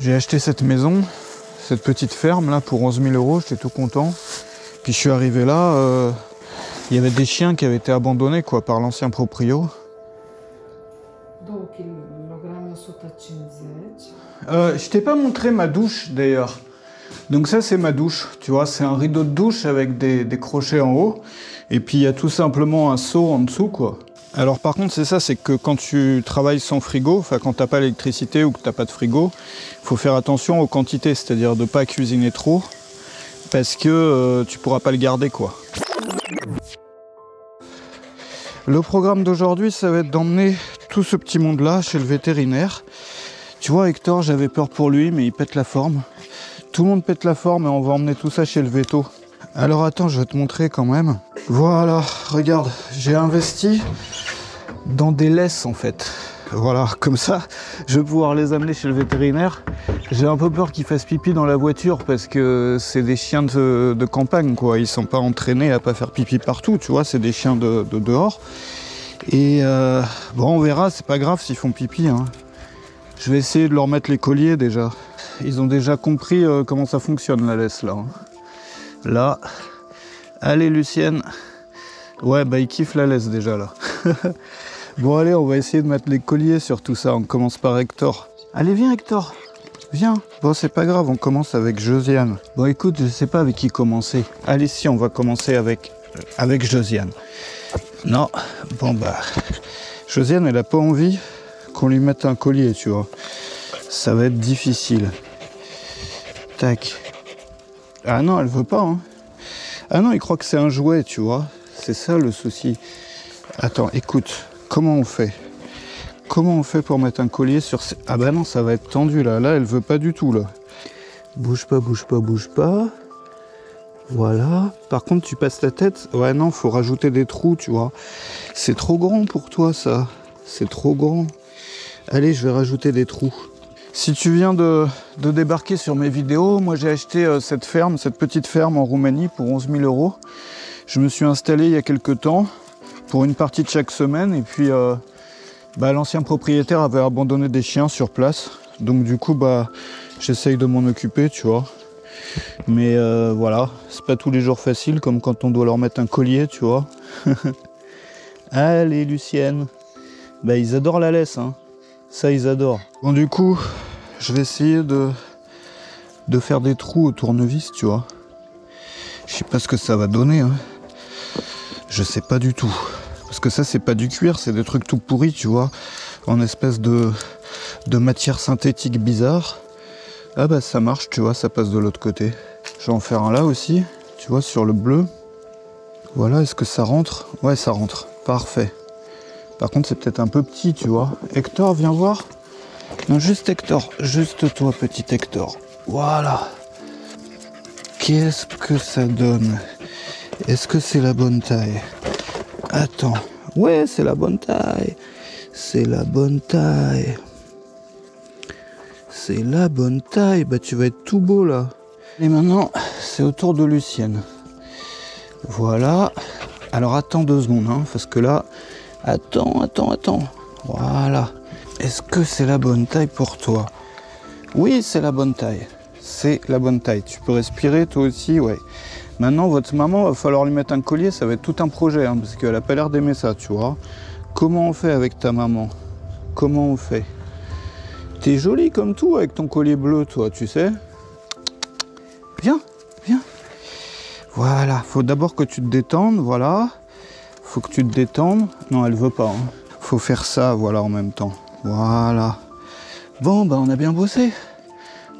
J'ai acheté cette maison, cette petite ferme là pour 11 000 €, j'étais tout content. Puis je suis arrivé là, il y avait des chiens qui avaient été abandonnés quoi, par l'ancien proprio. Je t'ai pas montré ma douche d'ailleurs. Donc ça c'est ma douche, tu vois, c'est un rideau de douche avec des crochets en haut. Et puis il y a tout simplement un seau en dessous quoi. Alors par contre c'est ça, c'est que quand tu travailles sans frigo, enfin quand t'as pas l'électricité ou que t'as pas de frigo, il faut faire attention aux quantités, c'est-à-dire de pas cuisiner trop, parce que tu pourras pas le garder quoi. Le programme d'aujourd'hui, ça va être d'emmener tout ce petit monde-là chez le vétérinaire. Tu vois, Hector, j'avais peur pour lui, mais il pète la forme. Tout le monde pète la forme et on va emmener tout ça chez le véto. Alors attends, je vais te montrer quand même. Voilà, regarde, j'ai investi dans des laisses en fait. Voilà, comme ça, je vais pouvoir les amener chez le vétérinaire. J'ai un peu peur qu'ils fassent pipi dans la voiture parce que c'est des chiens de campagne, quoi. Ils sont pas entraînés à pas faire pipi partout, tu vois, c'est des chiens de dehors. Et bon, on verra, c'est pas grave s'ils font pipi, hein. Je vais essayer de leur mettre les colliers déjà. Ils ont déjà compris comment ça fonctionne la laisse là. Là, allez Lucienne. Ouais, bah ils kiffent la laisse déjà là. Bon allez, on va essayer de mettre les colliers sur tout ça. On commence par Hector. Allez, viens Hector, viens. Bon, c'est pas grave, on commence avec Josiane. Bon écoute, je sais pas avec qui commencer. Allez, si, on va commencer avec Josiane. Non, bon bah, Josiane, elle a pas envie qu'on lui mette un collier, tu vois. Ça va être difficile. Tac. Ah non, elle veut pas, hein. Ah non, il croit que c'est un jouet, tu vois. C'est ça le souci. Attends, écoute. Comment on fait? Comment on fait pour mettre un collier sur ces... Ah bah non, ça va être tendu là. Là, elle veut pas du tout là. Bouge pas, bouge pas, bouge pas. Voilà. Par contre, tu passes ta tête. Ouais, non, faut rajouter des trous, tu vois. C'est trop grand pour toi, ça. C'est trop grand. Allez, je vais rajouter des trous. Si tu viens de débarquer sur mes vidéos, moi j'ai acheté cette ferme, cette petite ferme en Roumanie pour 11 000 €. Je me suis installé il y a quelques temps pour une partie de chaque semaine et puis l'ancien propriétaire avait abandonné des chiens sur place. Donc du coup j'essaye de m'en occuper, tu vois. Mais voilà, c'est pas tous les jours facile comme quand on doit leur mettre un collier, tu vois. Allez Lucienne. Bah ils adorent la laisse, hein. Ça ils adorent. Bon du coup, je vais essayer de faire des trous au tournevis, tu vois. Je sais pas ce que ça va donner, hein. Je sais pas du tout. Parce que ça, c'est pas du cuir, c'est des trucs tout pourris, tu vois. En espèce de matière synthétique bizarre. Ah bah ça marche, tu vois, ça passe de l'autre côté. Je vais en faire un là aussi, tu vois, sur le bleu. Voilà, est-ce que ça rentre? Ouais, ça rentre. Parfait. Par contre, c'est peut-être un peu petit, tu vois. Hector, viens voir. Non, juste Hector. Juste toi, petit Hector. Voilà. Qu'est-ce que ça donne? Est-ce que c'est la bonne taille? Attends. Ouais, c'est la bonne taille. C'est la bonne taille. C'est la bonne taille. Bah, tu vas être tout beau, là. Et maintenant, c'est au tour de Lucienne. Voilà. Alors, attends 2 secondes, hein, parce que là... Attends. Voilà. Est-ce que c'est la bonne taille pour toi? Oui, c'est la bonne taille. C'est la bonne taille. Tu peux respirer, toi aussi, ouais. Maintenant, votre maman, va falloir lui mettre un collier, ça va être tout un projet, hein, parce qu'elle a pas l'air d'aimer ça, tu vois. Comment on fait avec ta maman? Comment on fait? T'es jolie comme tout avec ton collier bleu, toi, tu sais. Viens. Voilà, faut d'abord que tu te détendes, voilà. Faut que tu te détendes. Non, elle veut pas, hein. Faut faire ça, voilà, en même temps. Voilà. Bon, bah, on a bien bossé.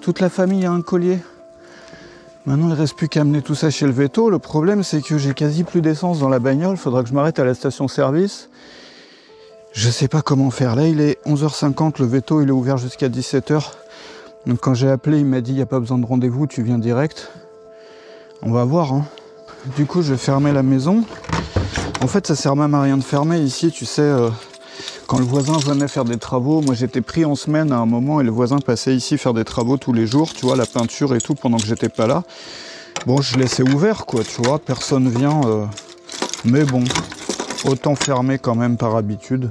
Toute la famille a un collier. Maintenant, il ne reste plus qu'à amener tout ça chez le véto. Le problème, c'est que j'ai quasi plus d'essence dans la bagnole. Faudra que je m'arrête à la station-service. Je sais pas comment faire. Là, il est 11h50. Le véto, il est ouvert jusqu'à 17h. Donc, quand j'ai appelé, il m'a dit, il n'y a pas besoin de rendez-vous, tu viens direct. On va voir, hein. Du coup, je vais fermer la maison. En fait, ça sert même à rien de fermer ici, tu sais. Quand le voisin venait faire des travaux, moi j'étais pris en semaine à un moment et le voisin passait ici faire des travaux tous les jours, tu vois, la peinture et tout pendant que j'étais pas là. Bon, je laissais ouvert, quoi, tu vois, personne vient. Mais bon, autant fermer quand même par habitude.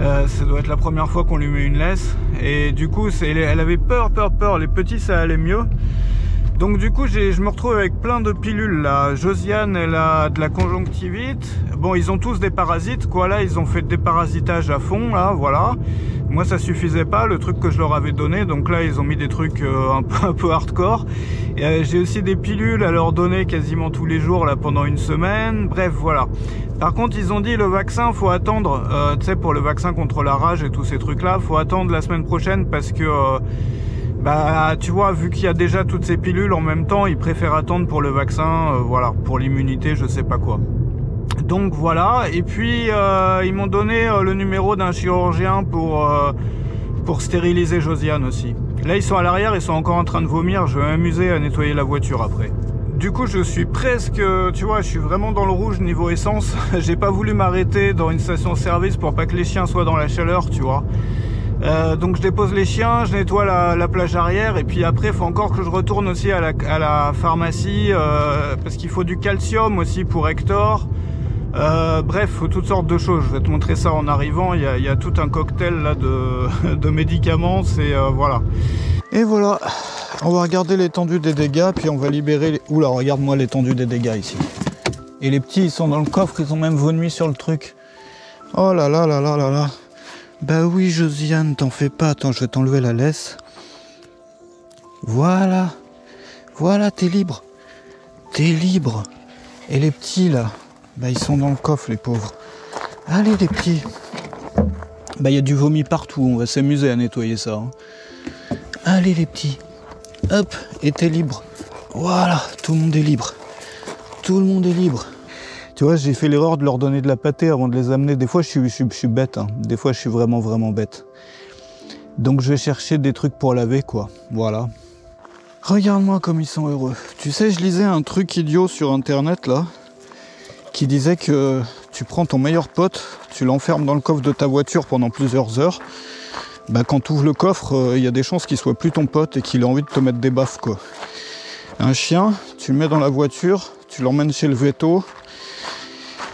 Ça doit être la première fois qu'on lui met une laisse. Et du coup, elle avait peur. Les petits, ça allait mieux. Donc du coup, je me retrouve avec plein de pilules là. Josiane, elle a de la conjonctivite. Bon, ils ont tous des parasites, quoi. Là, ils ont fait des parasitages à fond, là, voilà. Moi, ça suffisait pas, le truc que je leur avais donné. Donc là, ils ont mis des trucs un peu hardcore. J'ai aussi des pilules à leur donner quasiment tous les jours, là, pendant une semaine. Bref, voilà. Par contre, ils ont dit le vaccin, faut attendre. Tu sais, pour le vaccin contre la rage et tous ces trucs-là, faut attendre la semaine prochaine parce que... bah tu vois, vu qu'il y a déjà toutes ces pilules en même temps, ils préfèrent attendre pour le vaccin, voilà, pour l'immunité, je sais pas quoi. Donc voilà, et puis ils m'ont donné le numéro d'un chirurgien pour stériliser Josiane aussi. Là ils sont à l'arrière, ils sont encore en train de vomir, je vais m'amuser à nettoyer la voiture après. Du coup je suis presque, tu vois, je suis vraiment dans le rouge niveau essence. J'ai pas voulu m'arrêter dans une station-service pour pas que les chiens soient dans la chaleur, tu vois. Donc je dépose les chiens, je nettoie la plage arrière et puis après il faut encore que je retourne aussi à la pharmacie parce qu'il faut du calcium aussi pour Hector. Bref, faut toutes sortes de choses, je vais te montrer ça en arrivant, il y a tout un cocktail là de médicaments, c'est voilà. Et voilà, on va regarder l'étendue des dégâts puis on va libérer les... Oula, regarde-moi l'étendue des dégâts ici. Et les petits ils sont dans le coffre, ils ont même vomi sur le truc. Oh là là là là là là. Bah oui Josiane, t'en fais pas, attends je vais t'enlever la laisse. Voilà, voilà t'es libre. T'es libre. Et les petits là, bah ils sont dans le coffre les pauvres. Allez les petits. Bah il y a du vomi partout, on va s'amuser à nettoyer ça. Hein. Allez les petits. Hop, et t'es libre. Voilà, tout le monde est libre. Tout le monde est libre. Tu vois, j'ai fait l'erreur de leur donner de la pâtée avant de les amener. Des fois, je suis bête. Hein. Des fois, je suis vraiment bête. Donc, je vais chercher des trucs pour laver, quoi. Voilà. Regarde-moi comme ils sont heureux. Tu sais, je lisais un truc idiot sur Internet, là, qui disait que tu prends ton meilleur pote, tu l'enfermes dans le coffre de ta voiture pendant plusieurs heures. Bah, quand tu ouvres le coffre, il y a des chances qu'il soit plus ton pote et qu'il ait envie de te mettre des baffes, quoi. Un chien, tu le mets dans la voiture, tu l'emmènes chez le véto.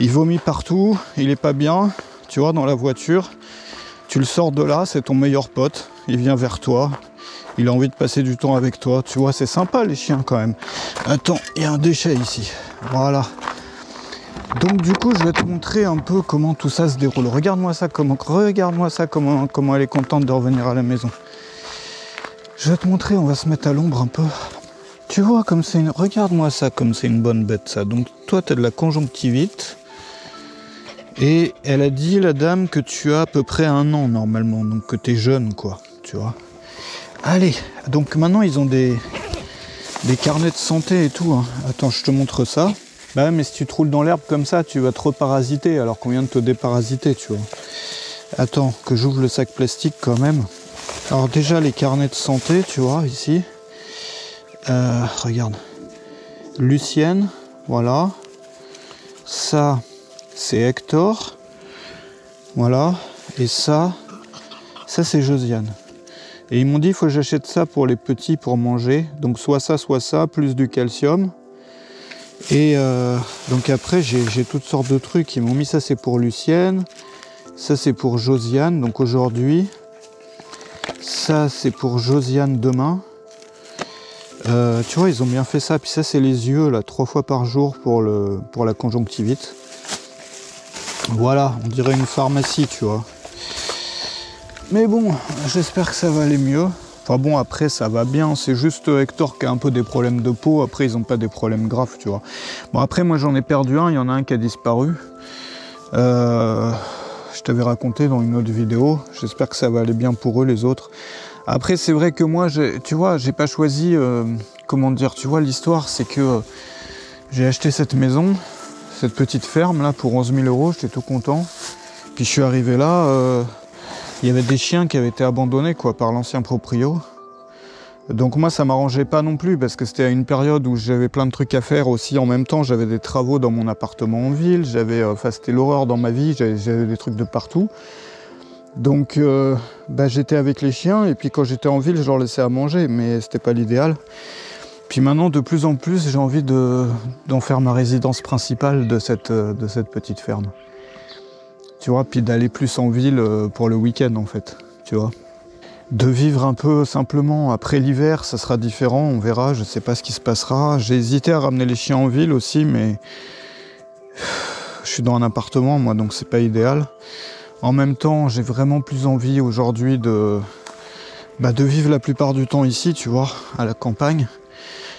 Il vomit partout, il est pas bien, tu vois, dans la voiture. Tu le sors de là, c'est ton meilleur pote. Il vient vers toi, il a envie de passer du temps avec toi. Tu vois, c'est sympa les chiens quand même. Attends, il y a un déchet ici. Voilà. Donc du coup, je vais te montrer un peu comment tout ça se déroule. Regarde-moi ça, comment elle est contente de revenir à la maison. Je vais te montrer, on va se mettre à l'ombre un peu. Tu vois, comme c'est une... Regarde-moi ça, comme c'est une bonne bête ça. Donc toi, tu as de la conjonctivite. Et elle a dit, la dame, que tu as à peu près 1 an normalement, donc que t'es jeune, quoi, tu vois. Allez, donc maintenant ils ont des carnets de santé et tout. Hein. Attends, je te montre ça. Bah mais si tu te roules dans l'herbe comme ça, tu vas te reparasiter alors qu'on vient de te déparasiter, tu vois. Attends, que j'ouvre le sac plastique quand même. Alors déjà les carnets de santé, tu vois, ici. Regarde. Lucienne, voilà. Ça... c'est Hector, voilà, et ça c'est Josiane. Et ils m'ont dit il faut que j'achète ça pour les petits pour manger, donc soit ça, plus du calcium. Et donc après j'ai toutes sortes de trucs, ils m'ont mis ça c'est pour Lucienne, ça c'est pour Josiane, donc aujourd'hui, ça c'est pour Josiane demain. Tu vois ils ont bien fait ça, puis ça c'est les yeux là, 3 fois par jour pour la conjonctivite. Voilà, on dirait une pharmacie, tu vois. Mais bon, j'espère que ça va aller mieux. Enfin bon, après, ça va bien. C'est juste Hector qui a un peu des problèmes de peau. Après, ils n'ont pas des problèmes graves, tu vois. Bon, après, moi, j'en ai perdu un. Il y en a un qui a disparu. Je t'avais raconté dans une autre vidéo. J'espère que ça va aller bien pour eux, les autres. Après, c'est vrai que moi, tu vois, j'ai pas choisi... comment dire, tu vois, l'histoire, c'est que j'ai acheté cette maison... cette petite ferme là pour 11 000 €, j'étais tout content. Puis je suis arrivé là, il y avait des chiens qui avaient été abandonnés quoi, par l'ancien proprio. Donc moi ça m'arrangeait pas non plus parce que c'était à une période où j'avais plein de trucs à faire aussi en même temps. J'avais des travaux dans mon appartement en ville, c'était l'horreur dans ma vie, j'avais des trucs de partout. Donc j'étais avec les chiens et puis quand j'étais en ville je leur laissais à manger mais c'était pas l'idéal. Puis maintenant, de plus en plus, j'ai envie d'en faire ma résidence principale de cette petite ferme. Tu vois, puis d'aller plus en ville pour le week-end en fait, tu vois. De vivre un peu simplement. Après l'hiver, ça sera différent, on verra, je sais pas ce qui se passera. J'ai hésité à ramener les chiens en ville aussi, mais je suis dans un appartement moi, donc c'est pas idéal. En même temps, j'ai vraiment plus envie aujourd'hui de vivre la plupart du temps ici, tu vois, à la campagne.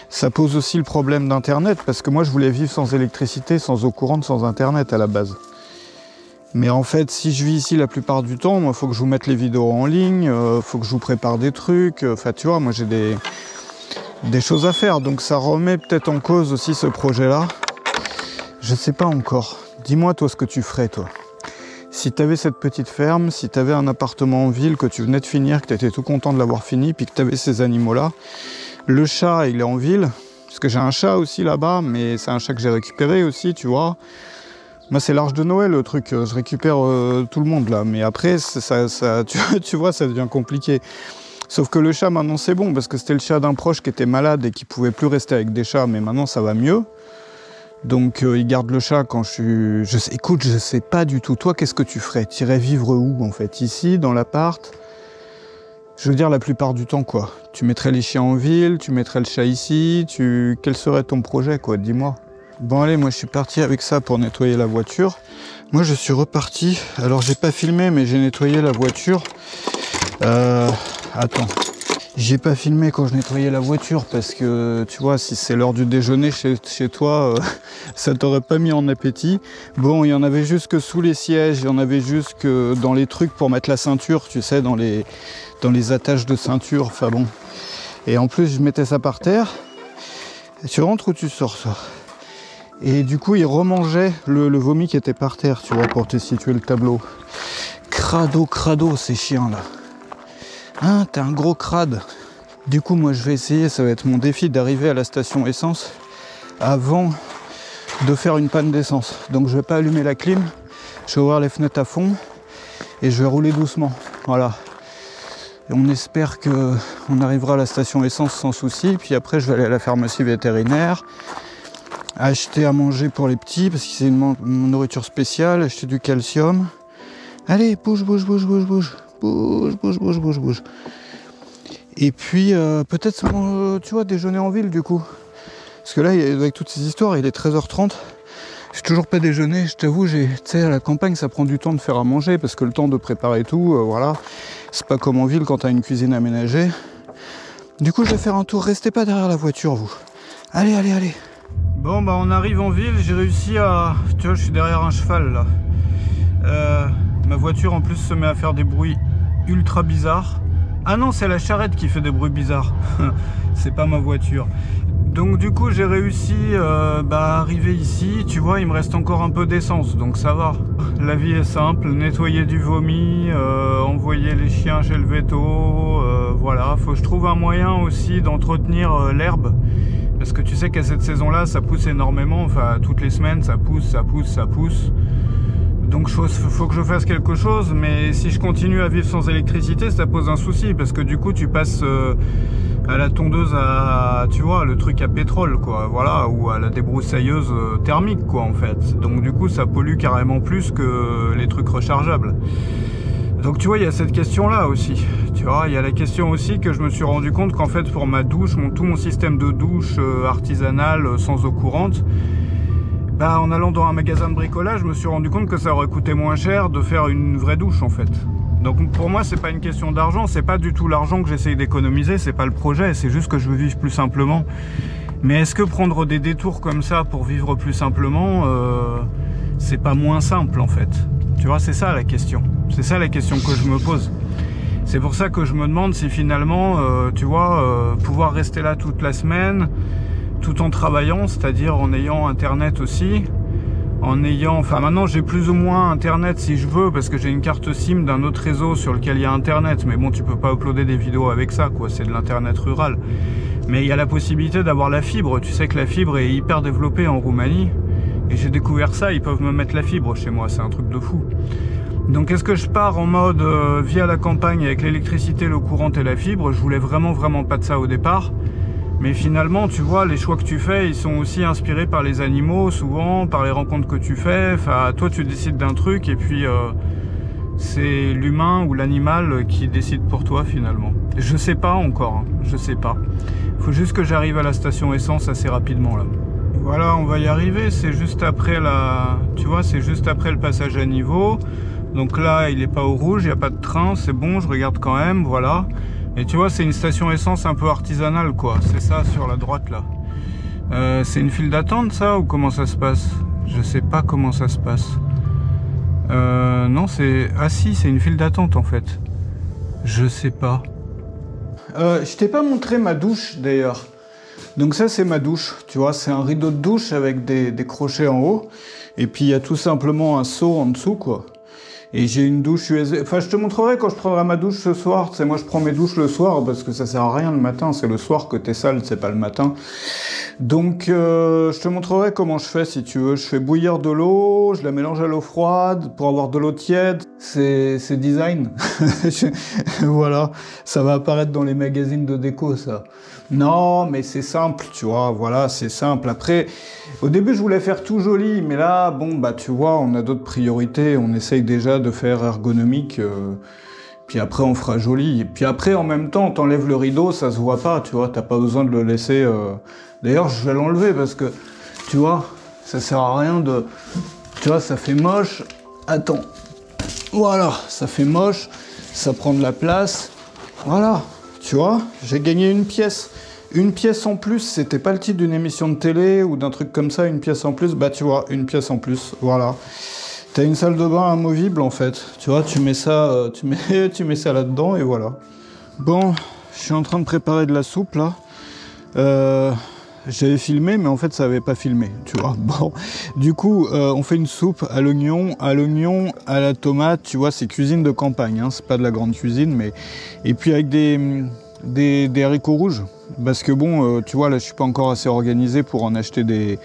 Ça pose aussi le problème d'internet, parce que moi je voulais vivre sans électricité, sans eau courante, sans internet à la base. Mais en fait, si je vis ici la plupart du temps, moi, faut que je vous mette les vidéos en ligne, faut que je vous prépare des trucs. Enfin, tu vois, moi, j'ai des choses à faire. Donc, ça remet peut-être en cause aussi ce projet-là. Je sais pas encore. Dis-moi, toi, ce que tu ferais, toi. Si tu avais cette petite ferme, si tu avais un appartement en ville que tu venais de finir, que tu étais tout content de l'avoir fini, puis que tu avais ces animaux-là. Le chat, il est en ville, parce que j'ai un chat aussi là-bas, mais c'est un chat que j'ai récupéré aussi, tu vois. Moi, c'est l'Arche de Noël, le truc. Je récupère tout le monde, là. Mais après, tu vois, ça devient compliqué. Sauf que le chat, maintenant, c'est bon, parce que c'était le chat d'un proche qui était malade et qui pouvait plus rester avec des chats. Mais maintenant, ça va mieux. Donc, il garde le chat quand écoute, je sais pas du tout. Toi, qu'est-ce que tu ferais? Tu irais vivre où, en fait? Ici, dans l'appart? Je veux dire, la plupart du temps, quoi. Tu mettrais les chiens en ville, tu mettrais le chat ici, quel serait ton projet, quoi? Dis-moi. Bon allez, moi je suis parti avec ça pour nettoyer la voiture. Moi je suis reparti, alors j'ai pas filmé mais j'ai nettoyé la voiture. Attends, j'ai pas filmé quand je nettoyais la voiture parce que tu vois, si c'est l'heure du déjeuner chez toi, ça t'aurait pas mis en appétit. Bon, il y en avait juste que sous les sièges, il y en avait juste que dans les trucs pour mettre la ceinture, tu sais, dans les attaches de ceinture, enfin bon. Et en plus je mettais ça par terre. Et tu rentres ou tu sors, ça? Et du coup, il remangeait le vomi qui était par terre, tu vois, pour te situer le tableau. Crado, ces chiens-là. Hein, t'es un gros crade. Du coup, moi, je vais essayer, ça va être mon défi, d'arriver à la station essence avant de faire une panne d'essence. Donc, je vais pas allumer la clim, je vais ouvrir les fenêtres à fond et je vais rouler doucement. Voilà. Et on espère qu'on arrivera à la station essence sans souci. Puis après, je vais aller à la pharmacie vétérinaire, acheter à manger pour les petits, parce que c'est une nourriture spéciale, acheter du calcium. Allez, bouge. Et puis, peut-être, tu vois, déjeuner en ville, du coup. Parce que là, avec toutes ces histoires, il est 13h30. J'ai toujours pas déjeuné, je t'avoue, tu sais, à la campagne, ça prend du temps de faire à manger, parce que le temps de préparer tout, voilà. C'est pas comme en ville quand t'as une cuisine aménagée. Du coup, je vais faire un tour. Restez pas derrière la voiture, vous. Allez. Bon, bah on arrive en ville, j'ai réussi à... Tu vois, je suis derrière un cheval, là. Ma voiture, en plus, se met à faire des bruits ultra bizarres. Ah non, c'est la charrette qui fait des bruits bizarres. C'est pas ma voiture. Donc du coup, j'ai réussi à arriver ici. Tu vois, il me reste encore un peu d'essence, donc ça va. La vie est simple, nettoyer du vomi, envoyer les chiens chez le véto. Voilà, faut que je trouve un moyen aussi d'entretenir l'herbe. Parce que tu sais qu'à cette saison-là, ça pousse énormément. Enfin, toutes les semaines, ça pousse. Donc, faut que je fasse quelque chose. Mais si je continue à vivre sans électricité, ça pose un souci. Parce que du coup, tu passes à la tondeuse tu vois, le truc à pétrole, quoi. Voilà, ou à la débroussailleuse thermique, quoi, en fait. Donc, du coup, ça pollue carrément plus que les trucs rechargeables. Donc tu vois, il y a cette question-là aussi. Tu vois, il y a la question aussi que je me suis rendu compte qu'en fait, pour ma douche, tout mon système de douche artisanal sans eau courante, en allant dans un magasin de bricolage, je me suis rendu compte que ça aurait coûté moins cher de faire une vraie douche, en fait. Donc pour moi, c'est pas une question d'argent, c'est pas du tout l'argent que j'essaye d'économiser, c'est pas le projet, c'est juste que je veux vivre plus simplement. Mais est-ce que prendre des détours comme ça pour vivre plus simplement, c'est pas moins simple, en fait? Tu vois, c'est ça la question. C'est ça la question que je me pose. C'est pour ça que je me demande si finalement, tu vois, pouvoir rester là toute la semaine, tout en travaillant, c'est-à-dire en ayant Internet aussi, enfin maintenant j'ai plus ou moins Internet si je veux, parce que j'ai une carte SIM d'un autre réseau sur lequel il y a Internet, mais bon, tu peux pas uploader des vidéos avec ça, quoi, c'est de l'Internet rural. Mais il y a la possibilité d'avoir la fibre, tu sais que la fibre est hyper développée en Roumanie, et j'ai découvert ça, ils peuvent me mettre la fibre chez moi, c'est un truc de fou. Donc est-ce que je pars en mode via la campagne avec l'électricité, l'eau courante et la fibre? Je voulais vraiment pas de ça au départ. Mais finalement, tu vois, les choix que tu fais, ils sont aussi inspirés par les animaux, souvent, par les rencontres que tu fais. Enfin, toi, tu décides d'un truc et puis c'est l'humain ou l'animal qui décide pour toi, finalement. Je sais pas encore, hein, je sais pas. Faut juste que j'arrive à la station essence assez rapidement, là. Voilà, on va y arriver. C'est juste après la... Tu vois, c'est juste après le passage à niveau. Donc là, il n'est pas au rouge, il n'y a pas de train, c'est bon, je regarde quand même, voilà. Et tu vois, c'est une station essence un peu artisanale, quoi. C'est ça, sur la droite, là. C'est une file d'attente, ça, ou comment ça se passe? Je sais pas comment ça se passe. Non, c'est... Ah si, c'est une file d'attente, en fait. Je sais pas. Je t'ai pas montré ma douche, d'ailleurs. Donc ça, c'est ma douche, tu vois. C'est un rideau de douche avec des crochets en haut. Et puis, il y a tout simplement un seau en dessous, quoi. Et j'ai une douche USB. Enfin, je te montrerai quand je prendrai ma douche ce soir. Tu sais, moi, je prends mes douches le soir parce que ça sert à rien le matin. C'est le soir que t'es sale, c'est pas le matin. Donc, je te montrerai comment je fais si tu veux. Je fais bouillir de l'eau, je la mélange à l'eau froide pour avoir de l'eau tiède. C'est design. Voilà, ça va apparaître dans les magazines de déco, ça. Non, mais c'est simple, tu vois. Voilà, c'est simple. Après, au début, je voulais faire tout joli, mais là, bon, bah, tu vois, on a d'autres priorités. On essaye déjà de faire ergonomique. Puis après, on fera joli. Et puis après, en même temps, t'enlèves le rideau, ça se voit pas, tu vois. T'as pas besoin de le laisser... D'ailleurs, je vais l'enlever parce que, tu vois, ça sert à rien de... Tu vois, ça fait moche. Attends. Voilà, ça fait moche. Ça prend de la place. Voilà, tu vois, j'ai gagné une pièce. Une pièce en plus, c'était pas le titre d'une émission de télé ou d'un truc comme ça, une pièce en plus. Bah, tu vois, une pièce en plus, voilà. T'as une salle de bain amovible, en fait. Tu vois, tu mets ça, tu mets ça là-dedans et voilà. Bon, je suis en train de préparer de la soupe, là. J'avais filmé, mais en fait, ça avait pas filmé, tu vois. Bon, du coup, on fait une soupe à l'oignon, à la tomate, tu vois, c'est cuisine de campagne, hein, c'est pas de la grande cuisine, mais... Et puis avec des haricots rouges, parce que bon, tu vois, là, je suis pas encore assez organisé pour en acheter des,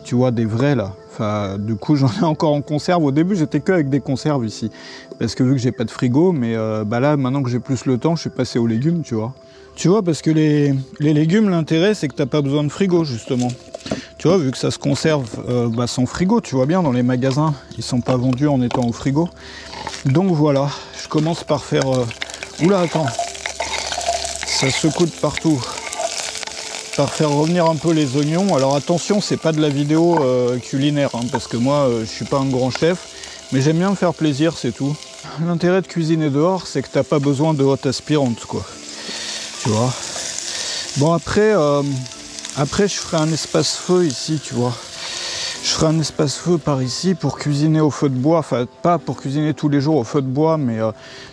tu vois, des vrais, là. Enfin, du coup, j'en ai encore en conserve. Au début, j'étais que avec des conserves ici, parce que vu que j'ai pas de frigo, mais bah là, maintenant que j'ai plus le temps, je suis passé aux légumes, tu vois. Tu vois, parce que les légumes, l'intérêt, c'est que t'as pas besoin de frigo, justement. Tu vois, vu que ça se conserve bah, sans frigo, tu vois bien, dans les magasins, ils sont pas vendus en étant au frigo. Donc voilà, je commence par faire... Oula, attends, ça secoue de partout. Par faire revenir un peu les oignons. Alors attention, c'est pas de la vidéo culinaire, hein, parce que moi, je suis pas un grand chef, mais j'aime bien me faire plaisir, c'est tout. L'intérêt de cuisiner dehors, c'est que t'as pas besoin de hotte aspirante, quoi. Tu vois. Bon, après, je ferai un espace-feu ici, tu vois. Je ferai un espace-feu par ici pour cuisiner au feu de bois. Enfin, pas pour cuisiner tous les jours au feu de bois, mais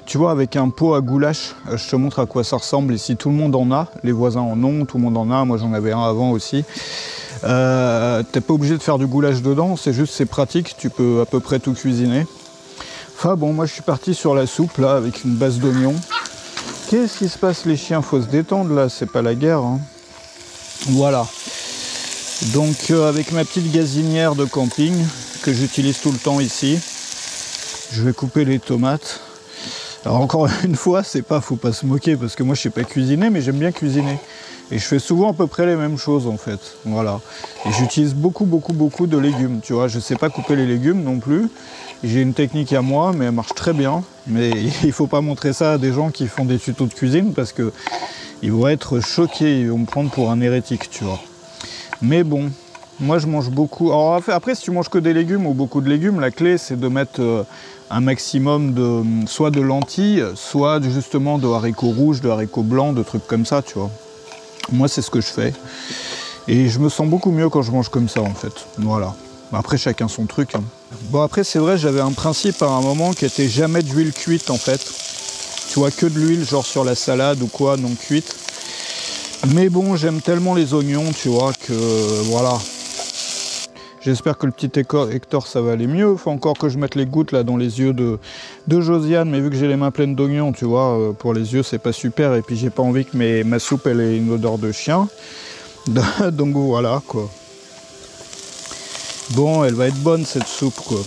tu vois, avec un pot à goulash. Je te montre à quoi ça ressemble ici. Tout le monde en a. Les voisins en ont, tout le monde en a. Moi, j'en avais un avant aussi. T'es pas obligé de faire du goulash dedans. C'est juste, c'est pratique. Tu peux à peu près tout cuisiner. Enfin, bon, moi, je suis parti sur la soupe, là, avec une base d'oignons. Qu'est-ce qui se passe, les chiens? Faut se détendre, là. C'est pas la guerre, hein. Voilà. Donc avec ma petite gazinière de camping que j'utilise tout le temps ici, je vais couper les tomates. Alors encore une fois, c'est pas, faut pas se moquer parce que moi je sais pas cuisiner, mais j'aime bien cuisiner. Et je fais souvent à peu près les mêmes choses en fait. Voilà. Et j'utilise beaucoup de légumes, tu vois. Je sais pas couper les légumes non plus. J'ai une technique à moi, mais elle marche très bien. Mais il faut pas montrer ça à des gens qui font des tutos de cuisine parce que ils vont être choqués, ils vont me prendre pour un hérétique, tu vois. Mais bon, moi je mange beaucoup. Alors après, si tu manges que des légumes ou beaucoup de légumes, la clé c'est de mettre un maximum de soit de lentilles, soit justement de haricots rouges, de haricots blancs, de trucs comme ça, tu vois. Moi c'est ce que je fais. Et je me sens beaucoup mieux quand je mange comme ça en fait. Voilà. Après chacun son truc, hein. Bon après c'est vrai, j'avais un principe à un moment qui était jamais d'huile cuite en fait. Tu vois, que de l'huile genre sur la salade ou quoi, non cuite. Mais bon, j'aime tellement les oignons, tu vois, que voilà. J'espère que le petit Hector, ça va aller mieux. Faut encore que je mette les gouttes là dans les yeux de Josiane, mais vu que j'ai les mains pleines d'oignons, tu vois, pour les yeux, c'est pas super. Et puis j'ai pas envie que ma soupe, elle ait une odeur de chien. Donc voilà, quoi. Bon, elle va être bonne cette soupe, quoi.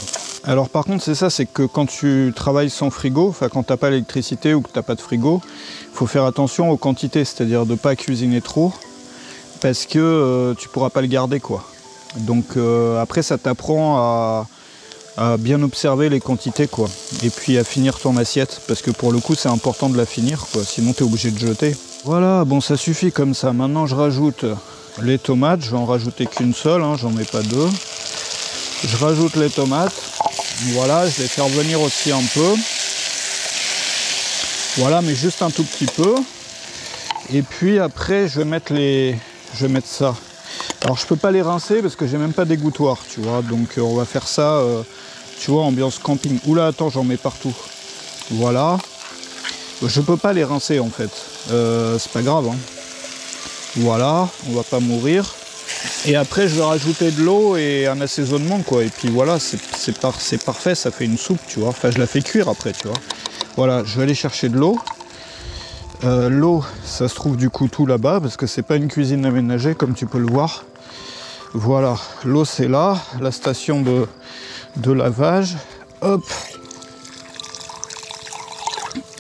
Alors par contre, c'est ça, c'est que quand tu travailles sans frigo, enfin quand t'as pas l'électricité ou que t'as pas de frigo, il faut faire attention aux quantités, c'est-à-dire de ne pas cuisiner trop. parce que tu pourras pas le garder, quoi. Donc après, ça t'apprend à bien observer les quantités, quoi. Et puis à finir ton assiette, parce que pour le coup, c'est important de la finir, quoi. Sinon, tu es obligé de jeter. Voilà, bon, ça suffit comme ça. Maintenant, je rajoute les tomates. Je vais en rajouter qu'une seule, hein, j'en mets pas deux. Je rajoute les tomates. Voilà, je vais faire venir aussi un peu. Voilà, mais juste un tout petit peu. Et puis après, je vais mettre ça. Alors, je peux pas les rincer parce que j'ai même pas d'égouttoir, tu vois. Donc, on va faire ça, tu vois, ambiance camping. Oula, attends, j'en mets partout. Voilà. Je peux pas les rincer, en fait. C'est pas grave, hein. Voilà, on va pas mourir. Et après, je vais rajouter de l'eau et un assaisonnement, quoi. Et puis voilà, c'est parfait, ça fait une soupe, tu vois. Enfin, je la fais cuire après, tu vois. Voilà, je vais aller chercher de l'eau. L'eau, ça se trouve du coup tout là-bas, parce que c'est pas une cuisine aménagée, comme tu peux le voir. Voilà, l'eau c'est là, la station de lavage. Hop.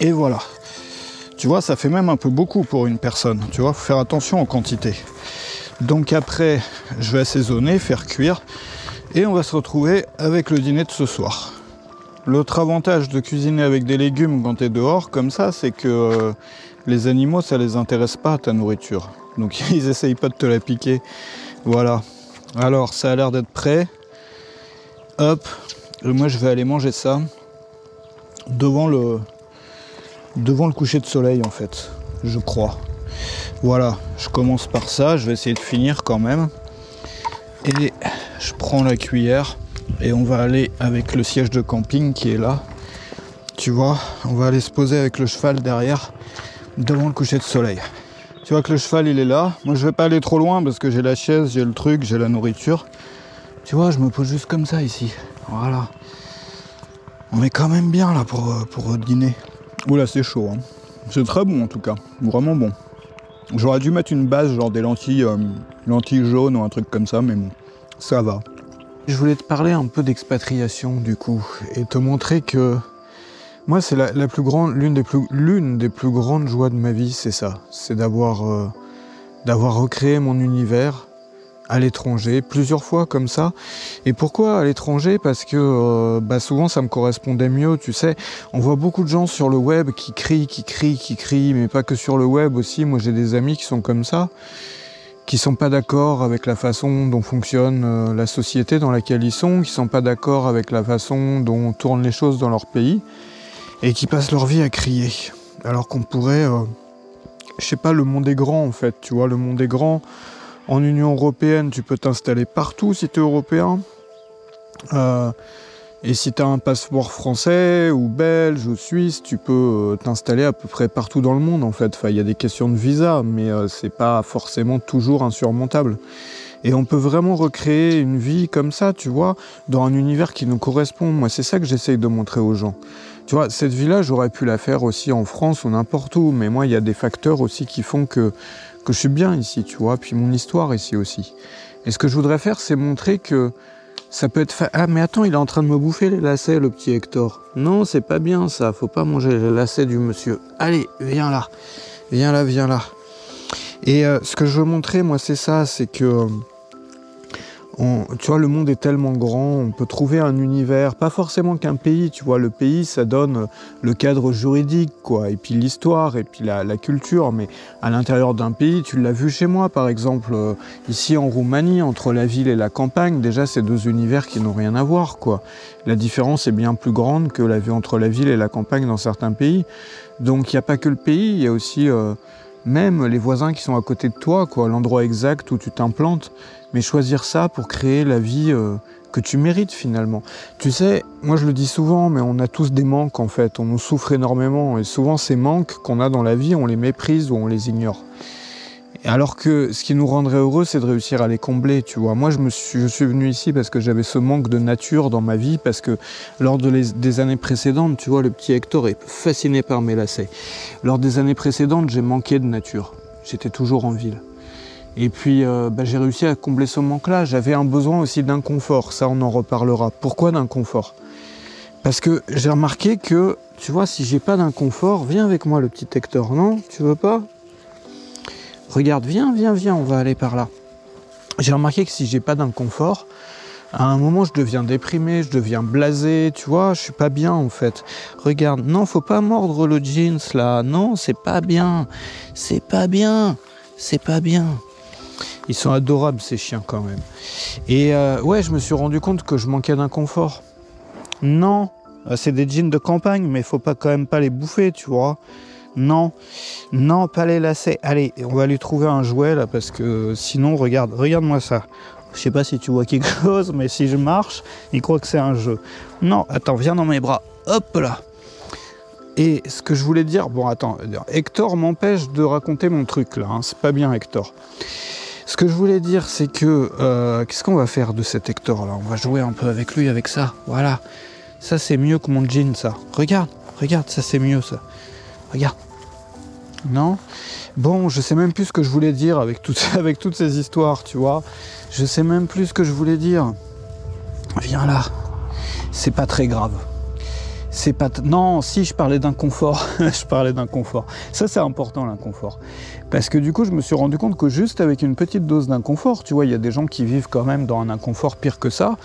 Et voilà. Tu vois, ça fait même un peu beaucoup pour une personne. Tu vois, faut faire attention aux quantités. Donc après, je vais assaisonner, faire cuire, et on va se retrouver avec le dîner de ce soir. L'autre avantage de cuisiner avec des légumes quand tu es dehors, comme ça, c'est que les animaux, ça les intéresse pas, ta nourriture. Donc ils essayent pas de te la piquer. Voilà. Alors, ça a l'air d'être prêt. Hop. Moi, je vais aller manger ça devant le coucher de soleil, en fait, je crois. Voilà, je commence par ça, je vais essayer de finir quand même. Et je prends la cuillère et on va aller avec le siège de camping qui est là. Tu vois, on va aller se poser avec le cheval derrière, devant le coucher de soleil. Tu vois que le cheval il est là. Moi je vais pas aller trop loin parce que j'ai la chaise, j'ai le truc, j'ai la nourriture. Tu vois, je me pose juste comme ça ici. Voilà. On est quand même bien là pour dîner. Oula, c'est chaud, hein. C'est très bon en tout cas, vraiment bon. J'aurais dû mettre une base, genre des lentilles jaunes ou un truc comme ça, mais bon, ça va. Je voulais te parler un peu d'expatriation du coup, et te montrer que moi c'est l'une des plus grandes joies de ma vie, c'est ça. C'est d'avoir recréé mon univers à l'étranger, plusieurs fois comme ça. Et pourquoi à l'étranger? Parce que souvent ça me correspondait mieux, tu sais. On voit beaucoup de gens sur le web qui crient, mais pas que sur le web aussi. Moi j'ai des amis qui sont comme ça, qui sont pas d'accord avec la façon dont fonctionne la société dans laquelle ils sont, qui sont pas d'accord avec la façon dont tournent les choses dans leur pays, et qui passent leur vie à crier. Alors qu'on pourrait... je sais pas, le monde est grand en fait, tu vois, le monde est grand. En Union Européenne, tu peux t'installer partout si tu es européen. Et si tu as un passeport français ou belge ou suisse, tu peux t'installer à peu près partout dans le monde en fait. Enfin, il y a des questions de visa, mais c'est pas forcément toujours insurmontable. Et on peut vraiment recréer une vie comme ça, tu vois, dans un univers qui nous correspond. Moi, c'est ça que j'essaye de montrer aux gens. Tu vois, cette vie-là, j'aurais pu la faire aussi en France ou n'importe où, mais moi, il y a des facteurs aussi qui font que je suis bien ici, tu vois, puis mon histoire ici aussi. Et ce que je voudrais faire, c'est montrer que ça peut être... Ah, mais attends, il est en train de me bouffer les lacets, le petit Hector. Non, c'est pas bien ça, faut pas manger les lacets du monsieur. Allez, viens là. Viens là, viens là. Et ce que je veux montrer, moi, c'est ça, c'est que... tu vois, le monde est tellement grand, on peut trouver un univers, pas forcément qu'un pays, tu vois, le pays, ça donne le cadre juridique, quoi, et puis l'histoire, et puis la culture, mais à l'intérieur d'un pays, tu l'as vu chez moi, par exemple, ici en Roumanie, entre la ville et la campagne, déjà, c'est deux univers qui n'ont rien à voir, quoi. La différence est bien plus grande que la vue entre la ville et la campagne dans certains pays. Donc, il n'y a pas que le pays, il y a aussi... même les voisins qui sont à côté de toi, quoi, l'endroit exact où tu t'implantes, mais choisir ça pour créer la vie que tu mérites finalement. Tu sais, moi je le dis souvent, mais on a tous des manques en fait, on nous souffre énormément, et souvent ces manques qu'on a dans la vie, on les méprise ou on les ignore. Alors que ce qui nous rendrait heureux, c'est de réussir à les combler, tu vois. Moi, je suis venu ici parce que j'avais ce manque de nature dans ma vie, parce que lors des années précédentes, tu vois, le petit Hector est fasciné par mes lacets. Lors des années précédentes, j'ai manqué de nature. J'étais toujours en ville. Et puis, j'ai réussi à combler ce manque-là. J'avais un besoin aussi d'inconfort. Ça, on en reparlera. Pourquoi d'inconfort? Parce que j'ai remarqué que, tu vois, si j'ai pas d'inconfort, viens avec moi, le petit Hector. Non, tu veux pas? Regarde, viens, on va aller par là. J'ai remarqué que si j'ai pas d'inconfort, à un moment je deviens déprimé, je deviens blasé, tu vois, je suis pas bien en fait. Regarde, non, faut pas mordre le jeans là, non, c'est pas bien, c'est pas bien, c'est pas bien. Ils sont adorables ces chiens quand même. Et ouais, je me suis rendu compte que je manquais d'inconfort. Non, c'est des jeans de campagne, mais faut pas quand même pas les bouffer, tu vois. Non, non, pas les lacets. Allez, on va lui trouver un jouet là, parce que sinon, regarde-moi ça. Je sais pas si tu vois quelque chose, mais si je marche, il croit que c'est un jeu. Non, attends, viens dans mes bras. Hop là. Et ce que je voulais dire, bon attends, Hector m'empêche de raconter mon truc là, hein, c'est pas bien Hector. Ce que je voulais dire, c'est que, qu'est-ce qu'on va faire de cet Hector là? On va jouer un peu avec lui, avec ça, voilà. Ça c'est mieux que mon jean ça. Regarde, ça c'est mieux ça. Regarde. Non? Bon, je sais même plus ce que je voulais dire avec toutes ces histoires, tu vois. Je sais même plus ce que je voulais dire. Viens là. C'est pas très grave. C'est pas... Non, si, je parlais d'inconfort. Je parlais d'inconfort. Ça, c'est important, l'inconfort. Parce que du coup, je me suis rendu compte que juste avec une petite dose d'inconfort, tu vois, il y a des gens qui vivent quand même dans un inconfort pire que ça.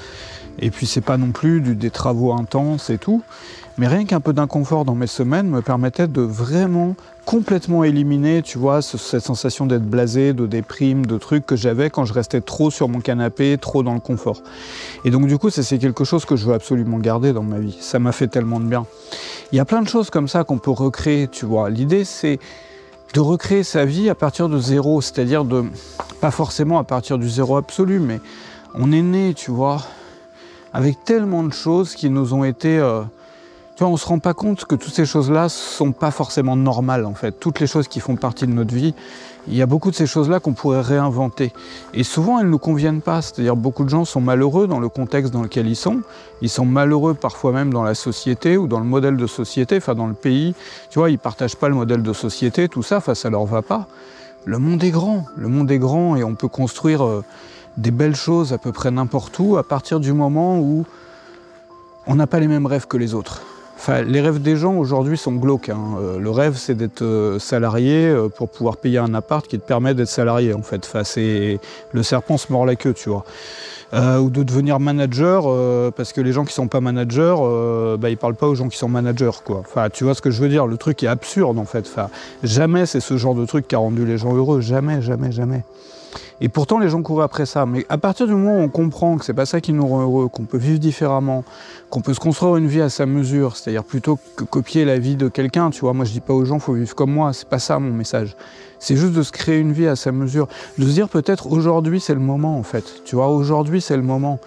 Et puis, c'est pas non plus des travaux intenses et tout. Mais rien qu'un peu d'inconfort dans mes semaines me permettait de vraiment complètement éliminer, tu vois, cette sensation d'être blasé, de déprime, de trucs que j'avais quand je restais trop sur mon canapé, trop dans le confort. Et donc du coup, c'est quelque chose que je veux absolument garder dans ma vie. Ça m'a fait tellement de bien. Il y a plein de choses comme ça qu'on peut recréer, tu vois. L'idée, c'est de recréer sa vie à partir de zéro, c'est-à-dire pas forcément à partir du zéro absolu, mais on est né, tu vois, avec tellement de choses qui nous ont été... Tu vois, on ne se rend pas compte que toutes ces choses-là ne sont pas forcément normales, en fait. Toutes les choses qui font partie de notre vie, il y a beaucoup de ces choses-là qu'on pourrait réinventer. Et souvent, elles ne nous conviennent pas. C'est-à-dire, beaucoup de gens sont malheureux dans le contexte dans lequel ils sont. Ils sont malheureux parfois même dans la société ou dans le modèle de société, enfin dans le pays. Tu vois, ils ne partagent pas le modèle de société, tout ça, ça ne leur va pas. Le monde est grand et on peut construire des belles choses à peu près n'importe où à partir du moment où on n'a pas les mêmes rêves que les autres. Enfin, les rêves des gens aujourd'hui sont glauques. Hein. Le rêve, c'est d'être salarié pour pouvoir payer un appart qui te permet d'être salarié, en fait. Enfin, le serpent se mord la queue, tu vois. Ou de devenir manager, parce que les gens qui sont pas managers, ils parlent pas aux gens qui sont managers, quoi. Enfin, tu vois ce que je veux dire? Le truc est absurde, en fait. Enfin, jamais c'est ce genre de truc qui a rendu les gens heureux. Jamais, jamais, jamais. Et pourtant, les gens courent après ça. Mais à partir du moment où on comprend que c'est pas ça qui nous rend heureux, qu'on peut vivre différemment, qu'on peut se construire une vie à sa mesure, c'est-à-dire plutôt que copier la vie de quelqu'un, tu vois, moi je dis pas aux gens faut vivre comme moi, c'est pas ça mon message. C'est juste de se créer une vie à sa mesure, de se dire peut-être aujourd'hui c'est le moment en fait, tu vois, aujourd'hui c'est le moment.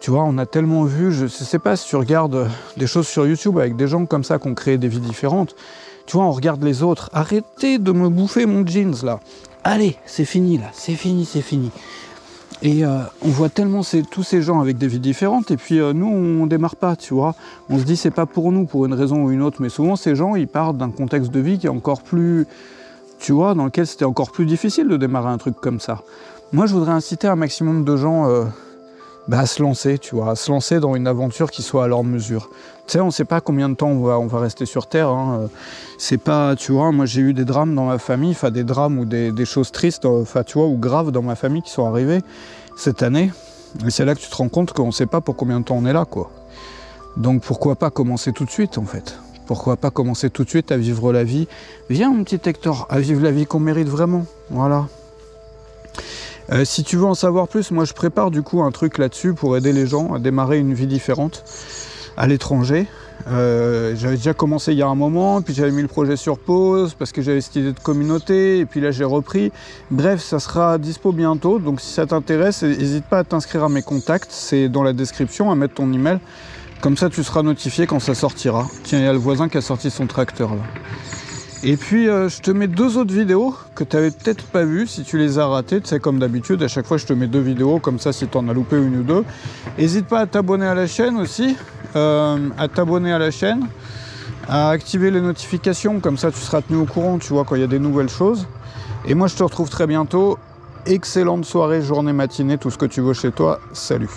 Tu vois, on a tellement vu, je sais pas si tu regardes des choses sur YouTube avec des gens comme ça qui ont créé des vies différentes, tu vois, on regarde les autres, arrêtez de me bouffer mon jeans là. Allez, c'est fini là, c'est fini. Et on voit tellement tous ces gens avec des vies différentes, et puis nous, on démarre pas, tu vois. On se dit, c'est pas pour nous, pour une raison ou une autre, mais souvent, ces gens, ils partent d'un contexte de vie qui est encore plus, tu vois, dans lequel c'était encore plus difficile de démarrer un truc comme ça. Moi, je voudrais inciter un maximum de gens à se lancer, tu vois, à se lancer dans une aventure qui soit à leur mesure. Tu sais, on ne sait pas combien de temps on va rester sur Terre. Hein. C'est pas, tu vois, moi j'ai eu des drames dans ma famille, enfin des drames ou des choses tristes, enfin tu vois, ou graves dans ma famille qui sont arrivées cette année. Et c'est là que tu te rends compte qu'on ne sait pas pour combien de temps on est là, quoi. Donc pourquoi pas commencer tout de suite, en fait. Pourquoi pas commencer tout de suite à vivre la vie. Viens, mon petit Hector, à vivre la vie qu'on mérite vraiment. Voilà. Si tu veux en savoir plus, moi je prépare du coup un truc là-dessus pour aider les gens à démarrer une vie différente à l'étranger. J'avais déjà commencé il y a un moment, puis j'avais mis le projet sur pause parce que j'avais cette idée de communauté, et puis là j'ai repris. Bref, ça sera dispo bientôt, donc si ça t'intéresse, n'hésite pas à t'inscrire à mes contacts, c'est dans la description, à mettre ton email. Comme ça tu seras notifié quand ça sortira. Tiens, il y a le voisin qui a sorti son tracteur là. Et puis je te mets 2 autres vidéos que tu n'avais peut-être pas vues si tu les as ratées. Tu sais, comme d'habitude, à chaque fois je te mets 2 vidéos, comme ça si tu en as loupé une ou 2. N'hésite pas à t'abonner à la chaîne aussi, à activer les notifications, comme ça tu seras tenu au courant, tu vois, quand il y a des nouvelles choses. Et moi je te retrouve très bientôt. Excellente soirée, journée, matinée, tout ce que tu veux chez toi. Salut!